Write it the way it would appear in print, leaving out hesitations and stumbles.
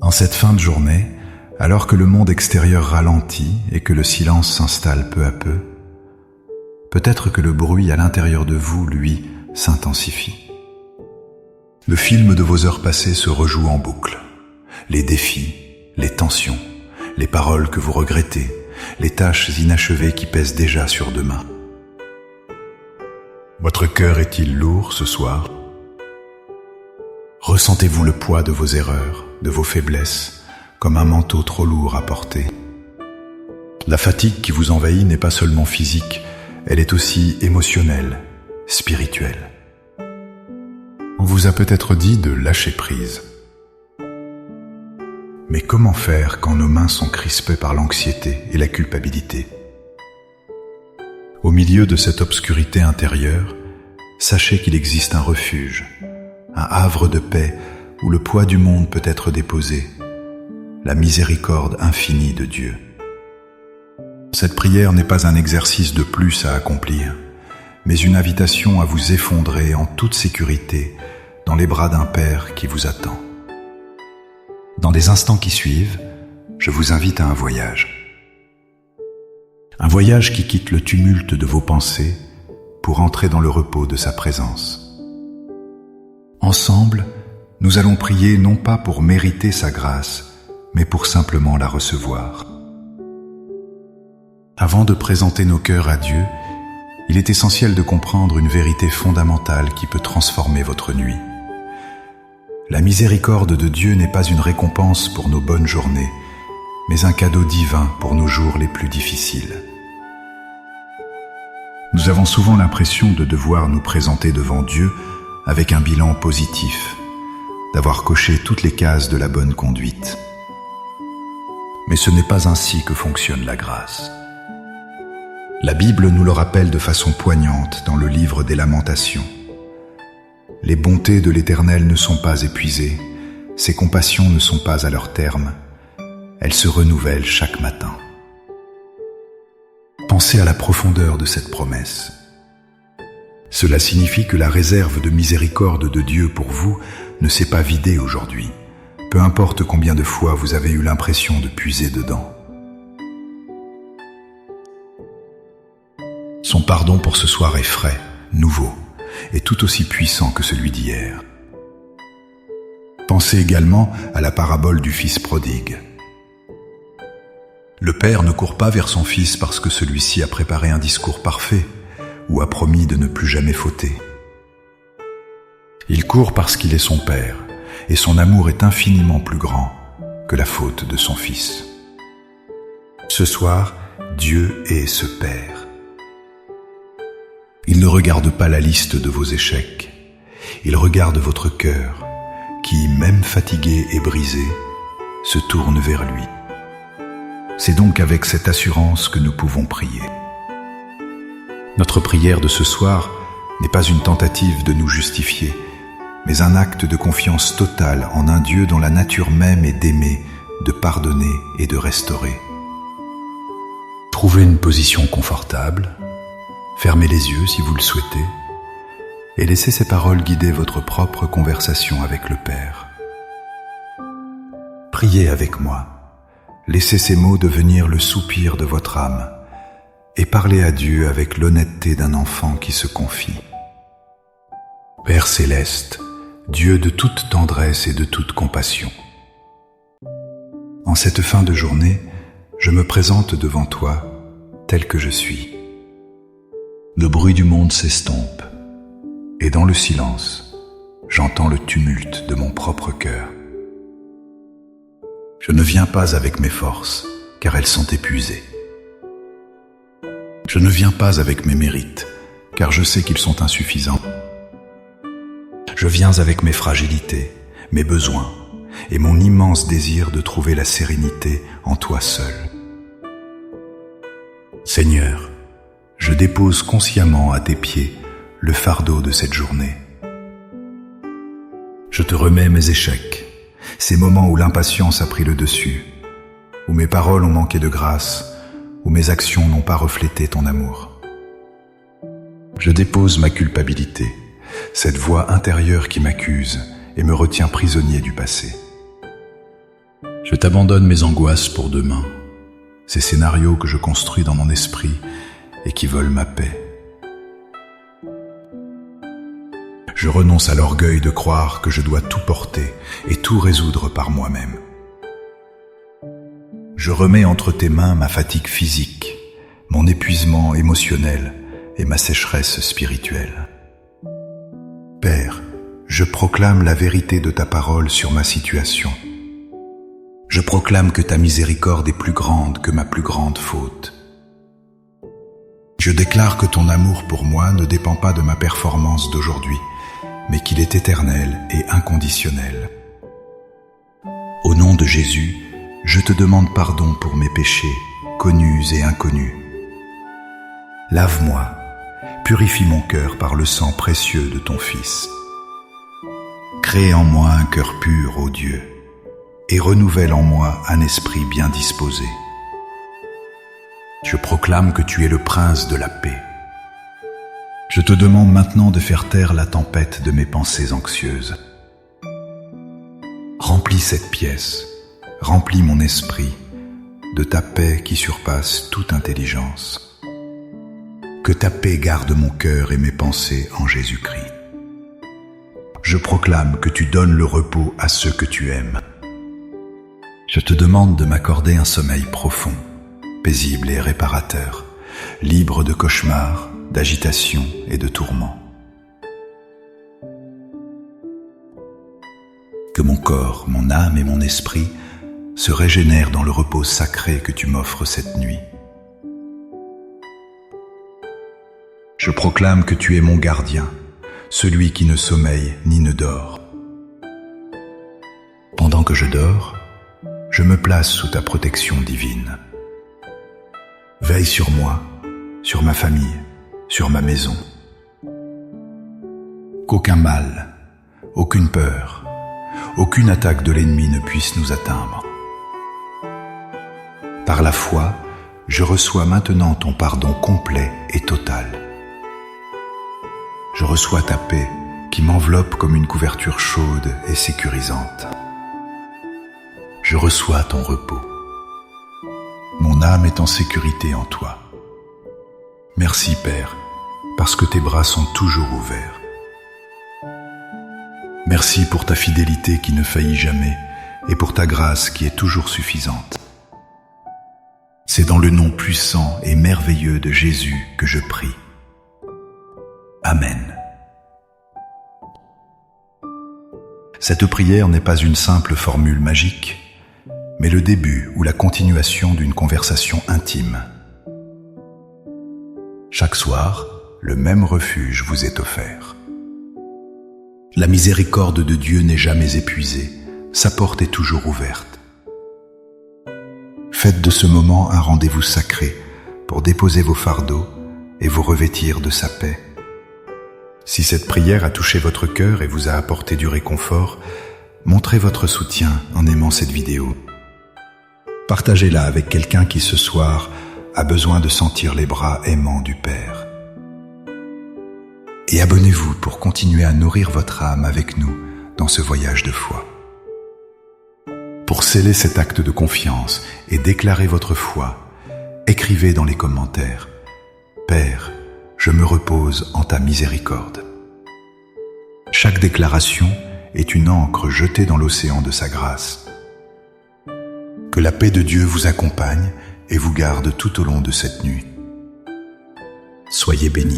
En cette fin de journée, alors que le monde extérieur ralentit et que le silence s'installe peu à peu, peut-être que le bruit à l'intérieur de vous, lui, s'intensifie. Le film de vos heures passées se rejoue en boucle. Les défis, les tensions, les paroles que vous regrettez, les tâches inachevées qui pèsent déjà sur demain. Votre cœur est-il lourd ce soir ? Ressentez-vous le poids de vos erreurs, de vos faiblesses, comme un manteau trop lourd à porter ? La fatigue qui vous envahit n'est pas seulement physique, elle est aussi émotionnelle, spirituelle. On vous a peut-être dit de lâcher prise. Mais comment faire quand nos mains sont crispées par l'anxiété et la culpabilité ? Au milieu de cette obscurité intérieure, sachez qu'il existe un refuge, un havre de paix où le poids du monde peut être déposé, la miséricorde infinie de Dieu. Cette prière n'est pas un exercice de plus à accomplir, mais une invitation à vous effondrer en toute sécurité dans les bras d'un Père qui vous attend. Dans les instants qui suivent, je vous invite à un voyage. Un voyage qui quitte le tumulte de vos pensées pour entrer dans le repos de sa présence. Ensemble, nous allons prier non pas pour mériter sa grâce, mais pour simplement la recevoir. Avant de présenter nos cœurs à Dieu, il est essentiel de comprendre une vérité fondamentale qui peut transformer votre nuit. La miséricorde de Dieu n'est pas une récompense pour nos bonnes journées, mais un cadeau divin pour nos jours les plus difficiles. Nous avons souvent l'impression de devoir nous présenter devant Dieu avec un bilan positif, d'avoir coché toutes les cases de la bonne conduite. Mais ce n'est pas ainsi que fonctionne la grâce. La Bible nous le rappelle de façon poignante dans le livre des Lamentations. Les bontés de l'Éternel ne sont pas épuisées, ses compassions ne sont pas à leur terme, elles se renouvellent chaque matin. Pensez à la profondeur de cette promesse. Cela signifie que la réserve de miséricorde de Dieu pour vous ne s'est pas vidée aujourd'hui, peu importe combien de fois vous avez eu l'impression de puiser dedans. Son pardon pour ce soir est frais, nouveau, et tout aussi puissant que celui d'hier. Pensez également à la parabole du fils prodigue. Le père ne court pas vers son fils parce que celui-ci a préparé un discours parfait ou a promis de ne plus jamais fauter. Il court parce qu'il est son père, et son amour est infiniment plus grand que la faute de son fils. Ce soir, Dieu est ce père. Il ne regarde pas la liste de vos échecs, il regarde votre cœur, qui, même fatigué et brisé, se tourne vers lui. C'est donc avec cette assurance que nous pouvons prier. Notre prière de ce soir n'est pas une tentative de nous justifier, mais un acte de confiance totale en un Dieu dont la nature même est d'aimer, de pardonner et de restaurer. Trouvez une position confortable, fermez les yeux si vous le souhaitez, et laissez ces paroles guider votre propre conversation avec le Père. Priez avec moi, laissez ces mots devenir le soupir de votre âme, et parlez à Dieu avec l'honnêteté d'un enfant qui se confie. Père céleste, Dieu de toute tendresse et de toute compassion, en cette fin de journée, je me présente devant toi tel que je suis. Le bruit du monde s'estompe, et dans le silence, j'entends le tumulte de mon propre cœur. Je ne viens pas avec mes forces, car elles sont épuisées. Je ne viens pas avec mes mérites, car je sais qu'ils sont insuffisants. Je viens avec mes fragilités, mes besoins, et mon immense désir de trouver la sérénité en toi seul. Seigneur, je dépose consciemment à tes pieds le fardeau de cette journée. Je te remets mes échecs, ces moments où l'impatience a pris le dessus, où mes paroles ont manqué de grâce, où mes actions n'ont pas reflété ton amour. Je dépose ma culpabilité, cette voix intérieure qui m'accuse et me retient prisonnier du passé. Je t'abandonne mes angoisses pour demain, ces scénarios que je construis dans mon esprit et qui volent ma paix. Je renonce à l'orgueil de croire que je dois tout porter et tout résoudre par moi-même. Je remets entre tes mains ma fatigue physique, mon épuisement émotionnel et ma sécheresse spirituelle. Père, je proclame la vérité de ta parole sur ma situation. Je proclame que ta miséricorde est plus grande que ma plus grande faute. Je déclare que ton amour pour moi ne dépend pas de ma performance d'aujourd'hui, mais qu'il est éternel et inconditionnel. Au nom de Jésus, je te demande pardon pour mes péchés, connus et inconnus. Lave-moi, purifie mon cœur par le sang précieux de ton Fils. Crée en moi un cœur pur, ô Dieu, et renouvelle en moi un esprit bien disposé. Je proclame que tu es le prince de la paix. Je te demande maintenant de faire taire la tempête de mes pensées anxieuses. Remplis cette pièce, remplis mon esprit de ta paix qui surpasse toute intelligence. Que ta paix garde mon cœur et mes pensées en Jésus-Christ. Je proclame que tu donnes le repos à ceux que tu aimes. Je te demande de m'accorder un sommeil profond, paisible et réparateur, libre de cauchemars, d'agitation et de tourments. Que mon corps, mon âme et mon esprit se régénèrent dans le repos sacré que tu m'offres cette nuit. Je proclame que tu es mon gardien, celui qui ne sommeille ni ne dort. Pendant que je dors, je me place sous ta protection divine. Veille sur moi, sur ma famille, sur ma maison. Qu'aucun mal, aucune peur, aucune attaque de l'ennemi ne puisse nous atteindre. Par la foi, je reçois maintenant ton pardon complet et total. Je reçois ta paix qui m'enveloppe comme une couverture chaude et sécurisante. Je reçois ton repos. Mon âme est en sécurité en toi. Merci Père, parce que tes bras sont toujours ouverts. Merci pour ta fidélité qui ne faillit jamais et pour ta grâce qui est toujours suffisante. C'est dans le nom puissant et merveilleux de Jésus que je prie. Amen. Cette prière n'est pas une simple formule magique, mais le début ou la continuation d'une conversation intime. Chaque soir, le même refuge vous est offert. La miséricorde de Dieu n'est jamais épuisée, sa porte est toujours ouverte. Faites de ce moment un rendez-vous sacré pour déposer vos fardeaux et vous revêtir de sa paix. Si cette prière a touché votre cœur et vous a apporté du réconfort, montrez votre soutien en aimant cette vidéo. Partagez-la avec quelqu'un qui ce soir a besoin de sentir les bras aimants du Père. Et abonnez-vous pour continuer à nourrir votre âme avec nous dans ce voyage de foi. Pour sceller cet acte de confiance et déclarer votre foi, écrivez dans les commentaires « Père, je me repose en ta miséricorde ». Chaque déclaration est une ancre jetée dans l'océan de sa grâce. Que la paix de Dieu vous accompagne et vous garde tout au long de cette nuit. Soyez bénis.